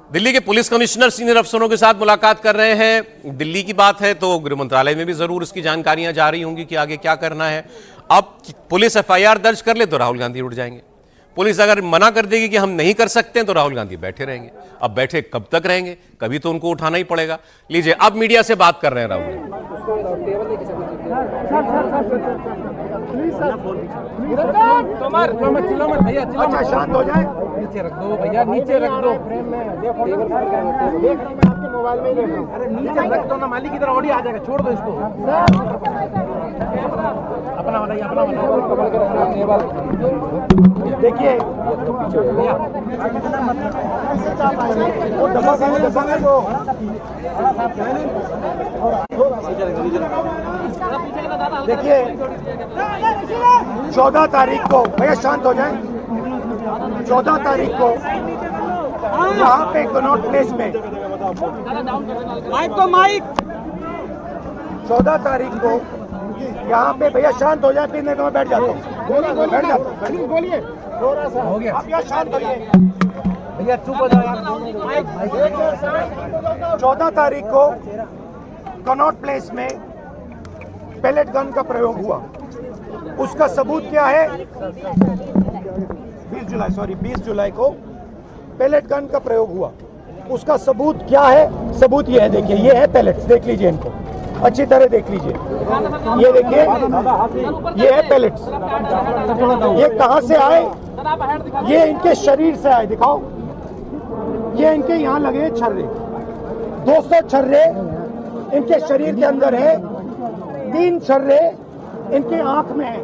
दिल्ली के police commissioner senior अफसरों के साथ मुलाकात कर रहे हैं। दिल्ली की बात है तो गृह मंत्रालय में भी जरूर इसकी जानकारियां जा रही होंगी कि आगे क्या करना है। अब पुलिस एफआईआर दर्ज कर ले तो राहुल गांधी उठ जाएंगे। पुलिस अगर मना कर देगी कि हम नहीं कर सकते तो राहुल गांधी बैठे रहेंगे। अब बैठे कब तक रहेंगे, कभी तो उनको उठाना ही पड़ेगा। लीजिए, अब मीडिया से बात कर रहे हैं राहुल। अच्छा शांत हो जाए, नीचे रख दो भैया, नीचे रख दो। आपके मोबाइल में ही अरे नीचे रख दो ना, मालिक की तरह ऑडियो आ जाएगा, छोड़ दो इसको। अपना वाला, अपना वाला। देखिए देखिए 14 तारीख को, भैया शांत हो जाए, 14 तारीख को यहाँ पे कनॉट प्लेस में माइक 14 तारीख को यहाँ पे, भैया शांत हो जाए, फिर नहीं तो मैं बैठ जाता हूँ, बैठ जाता हूँ। बोलिए, हो गया आप यहाँ शांत होइए, भैया, चुप हो जाओ। 14 तारीख को कनॉट प्लेस में पैलेट गन का प्रयोग हुआ। उसका सबूत क्या है? 20 जुलाई को पैलेट गन का प्रयोग हुआ। उसका सबूत क्या है? सबूत ये है, देखिए, ये है पैलेट्स, देख लीजिए, इनको अच्छी तरह देख लीजिए, ये देखिए, ये है पैलेट्स। ये कहां से आए? ये इनके शरीर से आए, दिखाओ, ये इनके यहाँ लगे छर्रे, 200 छर्रे इनके शरीर के अंदर है, 3 छर्रे इनके आंख में है।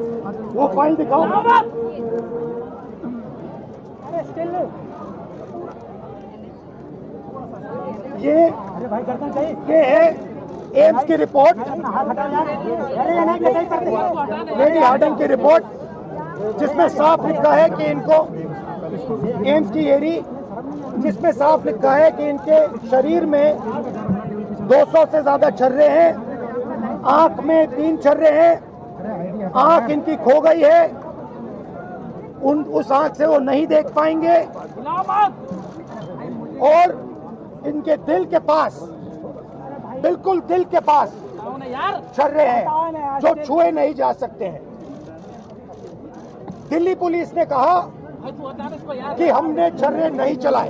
वो फाइल दिखाओ, ये है एम्स की रिपोर्ट, लेडी हार्डन की रिपोर्ट, जिसमें साफ लिखा है कि इनको, एम्स की एरी, जिसमें साफ लिखा है कि इनके शरीर में 200 से ज्यादा छर्रे हैं, आंख में 3 छर्रे हैं, आंख इनकी खो गई है, उस आंख से वो नहीं देख पाएंगे, और इनके दिल के पास, बिल्कुल दिल के पास छर्रे हैं जो छुए नहीं जा सकते हैं। दिल्ली पुलिस ने कहा कि हमने छर्रे नहीं चलाए,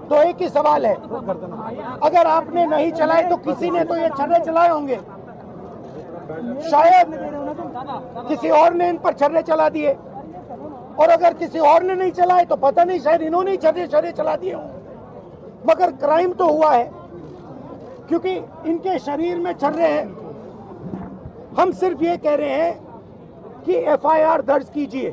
तो एक ही सवाल है, अगर आपने नहीं चलाए तो किसी ने तो ये छर्रे चलाए होंगे, शायद किसी और ने इन पर छर्रे चला दिए, और अगर किसी और ने नहीं चलाए तो पता नहीं, शायद इन्होंने ही छर्रे चला दिए हों। मगर क्राइम तो हुआ है, क्योंकि इनके शरीर में छर्रे हैं। हम सिर्फ ये कह रहे हैं कि एफआईआर दर्ज कीजिए,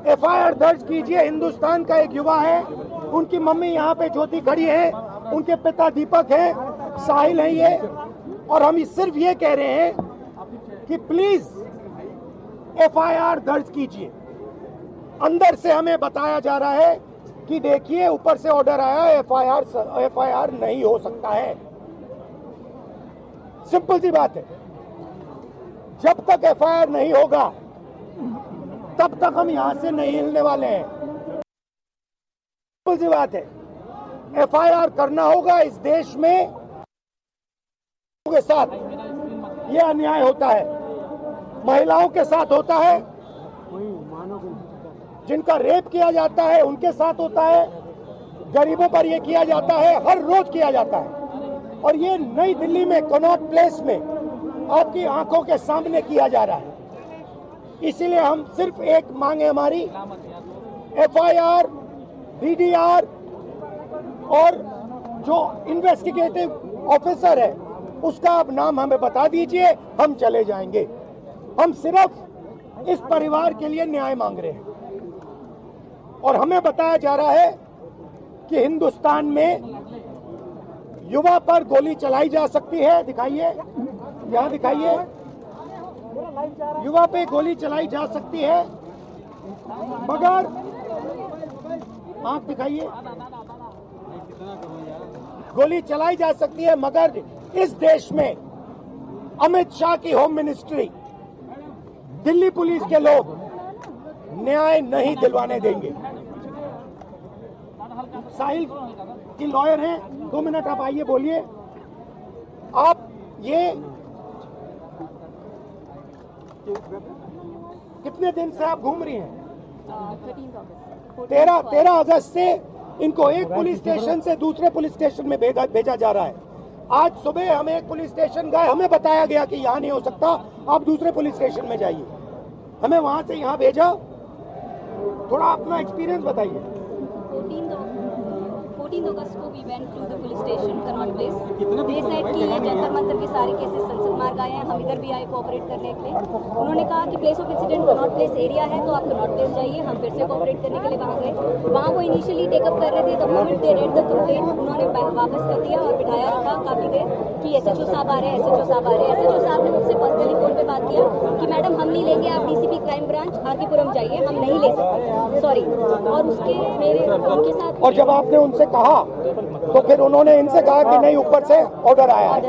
एफआईआर दर्ज कीजिए। हिंदुस्तान का एक युवा है, उनकी मम्मी यहाँ पे ज्योति खड़ी है, उनके पिता दीपक है, साहिल है ये, और हम सिर्फ ये कह रहे हैं कि प्लीज एफआईआर दर्ज कीजिए। अंदर से हमें बताया जा रहा है कि देखिए, ऊपर से ऑर्डर आया, एफआईआर नहीं हो सकता है। सिंपल सी बात है, जब तक एफआईआर नहीं होगा तब तक हम यहां से नहीं हिलने वाले हैं। सिंपल सी बात है, एफआईआर करना होगा। इस देश में के साथ ये अन्याय होता है, महिलाओं के साथ होता है, जिनका रेप किया जाता है उनके साथ होता है, गरीबों पर ये किया जाता है, हर रोज किया जाता है, और ये नई दिल्ली में कनॉट प्लेस में आपकी आंखों के सामने किया जा रहा है। इसीलिए हम सिर्फ एक मांग है हमारी, एफआईआर, डीडीआर, और जो इन्वेस्टिगेटिव ऑफिसर है उसका आप नाम हमें बता दीजिए, हम चले जाएंगे। हम सिर्फ इस परिवार के लिए न्याय मांग रहे हैं, और हमें बताया जा रहा है कि हिंदुस्तान में युवा पर गोली चलाई जा सकती है। दिखाइए, यहाँ दिखाइए, युवा पे गोली चलाई जा सकती है, मगर आंख दिखाइए, गोली चलाई जा सकती है, मगर इस देश में अमित शाह की होम मिनिस्ट्री, दिल्ली पुलिस के लोग न्याय नहीं दिलवाने देंगे। साहिल की लॉयर हैं, 2 मिनट आप आइए, बोलिए। आप ये कितने दिन से आप घूम रही हैं? 13 अगस्त से इनको एक पुलिस स्टेशन से दूसरे पुलिस स्टेशन में भेजा जा रहा है। आज सुबह हम एक पुलिस स्टेशन गए, हमें बताया गया कि यहाँ नहीं हो सकता, आप दूसरे पुलिस स्टेशन में जाइए। हमें वहां से यहाँ भेजा। थोड़ा अपना एक्सपीरियंस बताइए। 14 अगस्त को we went to the police station Connaught Place. They said कि ये जंतर मंतर के सारे केसेस संसद मार्ग आए हैं, हम इधर भी आए कोऑपरेट करने के लिए। उन्होंने कहा कि place of incident Connaught place area है, तो आप कनॉट प्लेस जाइए। हम फिर से कोऑपरेट करने के लिए वहाँ गए। वहाँ वो इनिशियली टेकअप कर रहे थे, the moment they read the complaint उन्होंने वापस कर दिया और बिठाया रखा काफी देर कि SHO साहब आ रहे हैं, SHO साहब आ रहे हैं। SHO साहब ने मुझसे पर्सनली फोन पे बात किया कि मैडम हम नहीं लेंगे, आप DCP क्राइम ब्रांच आरकेपुरम जाइए, हम नहीं ले सकते, सॉरी। और उसके मेरे उनके साथ, और जब आपने उनसे कहा तो फिर उन्होंने इनसे कहा कि नहीं, ऊपर से ऑर्डर आया है।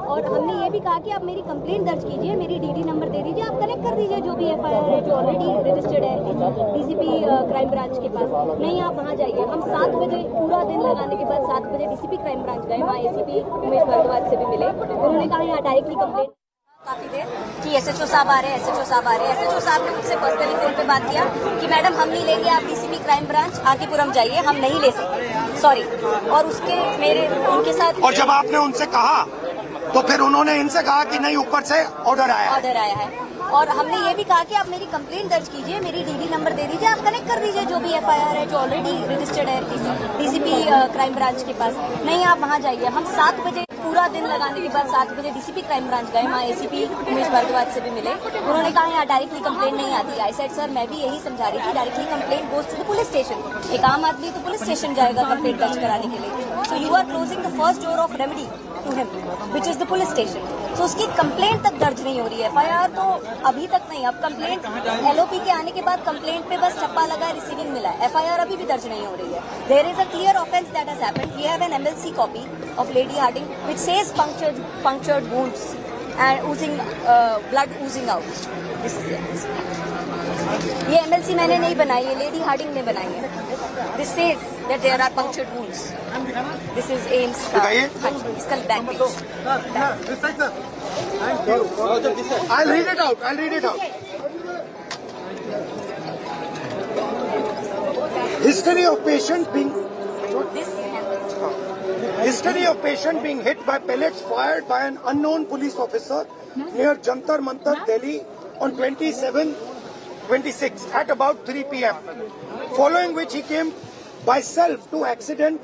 और हमने ये भी कहा कि आप मेरी कंप्लेंट दर्ज कीजिए, मेरी DD नंबर दे दीजिए, आप कनेक्ट कर दीजिए जो भी FIR है जो ऑलरेडी रजिस्टर्ड है DCP क्राइम ब्रांच के पास। नहीं, आप वहाँ जाइए। हम 7 बजे पूरा दिन लगाने के बाद 7 बजे DCP क्राइम ब्रांच गए, वहाँ ACP उमेश भारद्वाज से भी मिले। उन्होंने कहा यहाँ डायरेक्टली कंप्लेंट काफी देर कि SHO साहब आ रहे हैं, SHO साहब आ रहे हैं। SHO साहब ने मुझसे पर्सनली फोन पे बात किया कि मैडम हम नहीं लेंगे, आप DCP क्राइम ब्रांच आरकेपुरम जाइए, हम नहीं ले सकते, सॉरी। और उसके मेरे उनके साथ, और जब आपने उनसे कहा तो फिर उन्होंने इनसे कहा कि नहीं, ऊपर से ऑर्डर आया है। और हमने ये भी कहा कि आप मेरी कंप्लेंट दर्ज कीजिए, मेरी DD नंबर दे दीजिए, आप कनेक्ट कर दीजिए जो भी FIR है जो ऑलरेडी रजिस्टर्ड है DCP क्राइम ब्रांच के पास। नहीं, आप वहाँ जाइए। हम 7 बजे पूरा दिन लगाने के बाद 7 बजे DCP क्राइम ब्रांच गए, वहाँ ACP उमेश भारद्वाज से भी मिले। उन्होंने कहा यहाँ डायरेक्टली कंप्लेंट नहीं आती। आई सेड सर, मैं भी यही समझा रही थी, directly complaint goes to the police station. एक आम आदमी तो पुलिस स्टेशन जाएगा कंप्लेंट दर्ज कराने के लिए। So you are closing the first door of remedy to him which is the police station. तो उसकी कंप्लेंट तक दर्ज नहीं हो रही है। FIR तो अभी तक नहीं। अब कंप्लेंट LOP के आने के बाद कंप्लेंट पे बस ठप्पा लगा, रिसीविंग मिला। FIR अभी भी दर्ज नहीं हो रही है। There is a clear offence that has happened. We have an MLC copy of Lady Hardinge which says punctured wounds and oozing blood oozing out. This is it. ये MLC मैंने नहीं बनाई है, लेडी हार्डिंग ने बनाई है। This says that there are punctured wounds. This is AIMS का, इसका back page. I'll read it out. History of patient being hit by pellets fired by an unknown police officer near Jantar Mantar, Delhi on 26 at about 3 p.m. Following which he came by self to accident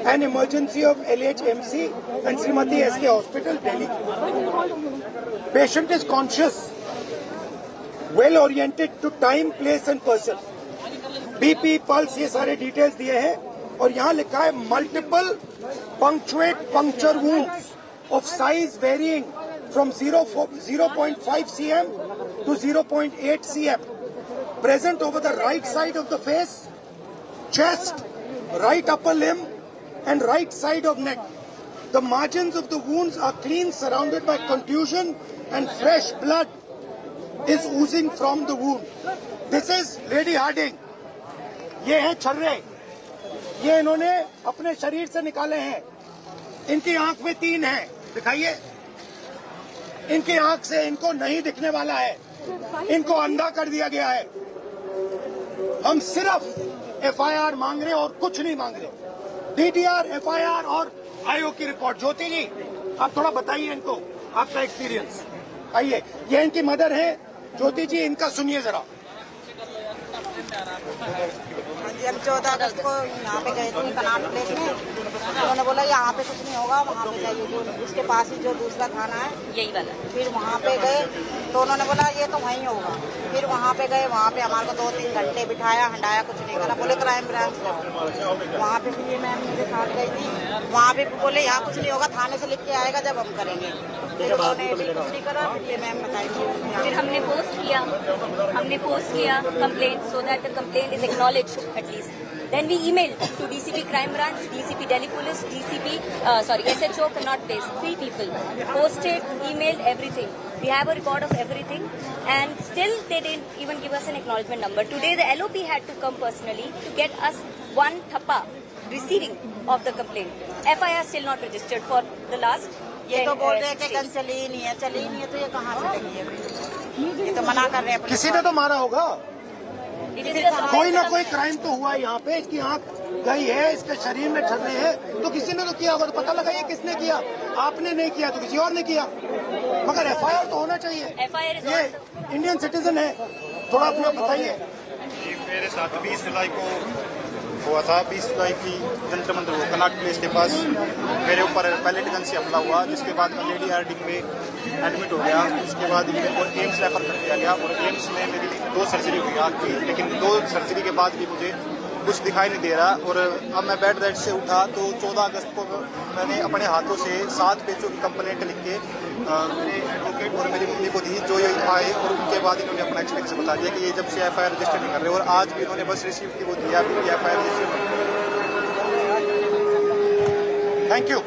and emergency of LHMC and Srimati SK Hospital, Delhi. Patient is conscious, well oriented to time, place and person. BP, pulse, ये सारे details दिए हैं। और यहाँ लिखा है multiple puncture wounds of size varying from 0.5 cm to 0.8 cm present over the right side of the face, chest, right upper limb and right side of neck. The margins of the wounds are clean, surrounded by contusion and fresh blood is oozing from the wound. This is Lady Harding. ये है छर्रे, ये इन्होंने अपने शरीर से निकाले हैं। इनकी आंख में 3 हैं, दिखाइए। इनकी आंख से इनको नहीं दिखने वाला है, इनको अंधा कर दिया गया है। हम सिर्फ FIR मांग रहे और कुछ नहीं मांग रहे। DDR, FIR और IO की रिपोर्ट। ज्योति जी, आप थोड़ा बताइए इनको आपका एक्सपीरियंस। आइए, ये इनकी मदर है ज्योति जी, इनका सुनिए जरा। हम 14 अगस्त को यहाँ पे गए थे कनाट प्लेस में। उन्होंने बोला यहाँ पे कुछ नहीं होगा, वहाँ पे जाइए, जो उसके पास ही जो दूसरा थाना है यही वाला। फिर वहाँ पे गए तो उन्होंने बोला ये तो वहीं होगा। फिर वहाँ पे गए, वहाँ पे हमारे को 2-3 घंटे बिठाया, हंडाया, कुछ नहीं करा। बोले क्राइम ब्रांच जाओ। वहाँ पे फिर ये मैम मेरे साथ गई थी, वहाँ पे बोले यहाँ कुछ नहीं होगा, थाने से लिख के आएगा जब हम करेंगे। फिर उन्होंने कुछ नहीं करा। फिर ये मैम बताएंगे। फिर हमने पोस्ट किया complaint, so that the complaint is acknowledged at least. Then we emailed to DCP Crime Branch, DCP Delhi Police, SHO Connaught Place, 3 people. Posted, emailed, everything. We have a record of everything, and still they didn't even give us an acknowledgement number. Today the LOP had to come personally to get us 1 thappa receiving of the complaint. FIR still not registered for the last. ये तो बोल रहे हैं कि gun चली ही नहीं है, तो ये कहाँ चलेगी अभी? ये तो मना कर रहे हैं पुलिस किसी ने तो मारा होगा, It is just कोई ना कोई क्राइम तो हुआ है यहाँ पे। इसकी आंख गई है, इसके शरीर में ठर्रे हैं, तो किसी ने तो किया होगा। तो पता लगाइए किसने किया। आपने नहीं किया तो किसी और ने किया, मगर FIR तो होना चाहिए। FIR is ये not. इंडियन सिटीजन है, थोड़ा अपना बताइए। ये मेरे साथ 20 जुलाई को हुआ था। 20 जुलाई की जंतर मंतर वो कनाट प्लेस के पास मेरे ऊपर पैलेट गन से हमला हुआ, जिसके बाद लेडी आरडिंग में एडमिट हो गया। उसके बाद मेरे को एम्स रेफर कर दिया गया और एम्स में मेरी 2 सर्जरी हुई आँख की, लेकिन 2 सर्जरी के बाद भी मुझे कुछ दिखाई नहीं दे रहा। और अब मैं बेड रेस्ट से उठा तो 14 अगस्त को मैंने अपने हाथों से 7 पेजों की कंप्लेंट लिख के मेरे एडवोकेट और मेरी मम्मी को दी, जो ये आए और उनके बाद इन्होंने अपना एक्सपीरियंस बता दिया कि ये जब से FIR रजिस्टर नहीं कर रहे, और आज भी इन्होंने बस रिसीव की वो दिया कि FIR रजिस्टर। Thank you.